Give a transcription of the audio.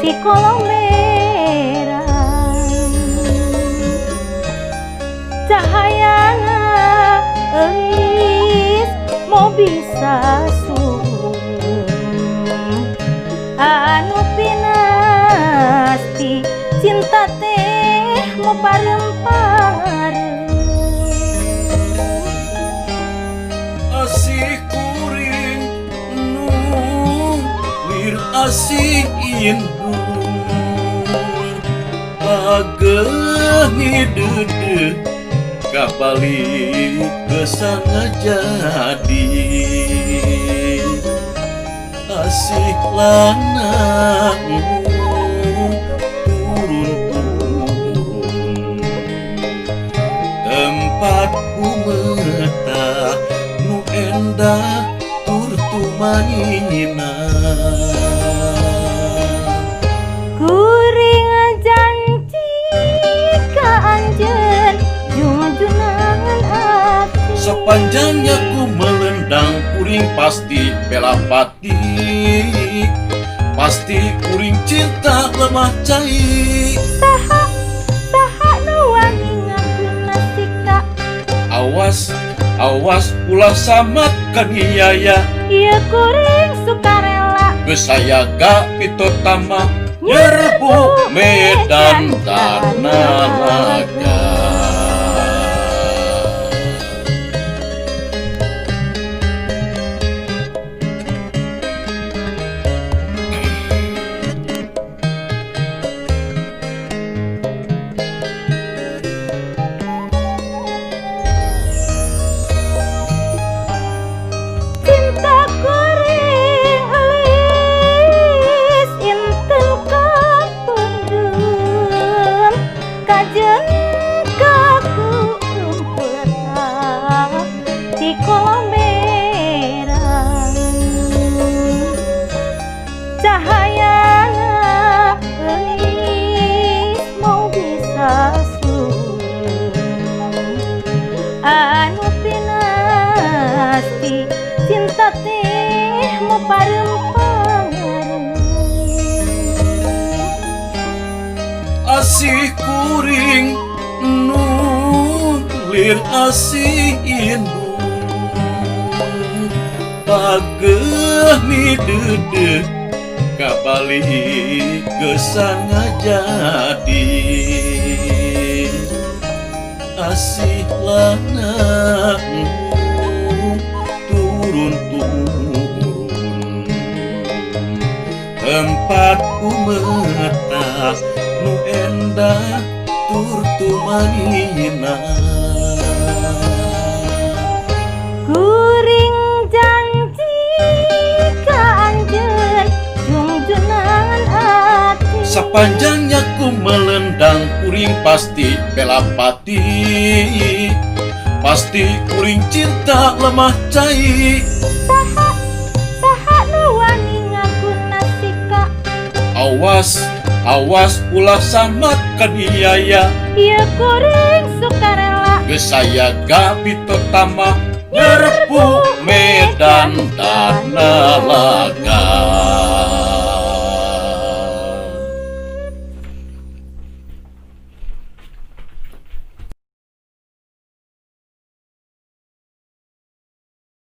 di kolong merah. Cahayana elis mau bisa anu pinasti cinta teh mau parem-parem. Asih kuring nu lir asih indu pageh hideudeut kabalik kesana jadi asih lanang turun-turun tempat kumeta nu endah tur tumanina Kuring janji ka anjeun junjungan ati. sepanjangnya ku melendang kuring pasti bela pati pasti kuring cinta lemah cai Saha nu wani ngaguna sika. Awas ulah samat kaniaya Ieu kuring sukarela geus sayaga pitotama nyerbu medan tanah laga. cinta kuring alis inten kapendem kajen kakumpulna di kolong merah. Cahayana elis mau bisa anu pinasti cinta teh mau parem-parem. Asih kuring nu lir asih indu pageh hideudeut kabalik gesana jadi asih lanang turun-turun tempat kumeta nu endah tur tumanina Kuring janji ka anjeun junjungan ati. sepanjangnya ku melendang kuring pasti bela pati pasti kuring cinta lemah cai Saha nu wani ngaguna sika. Awas ulah samat kaniaya Ieu kuring sukarela geus sayaga pitotama nyerbu medan tanah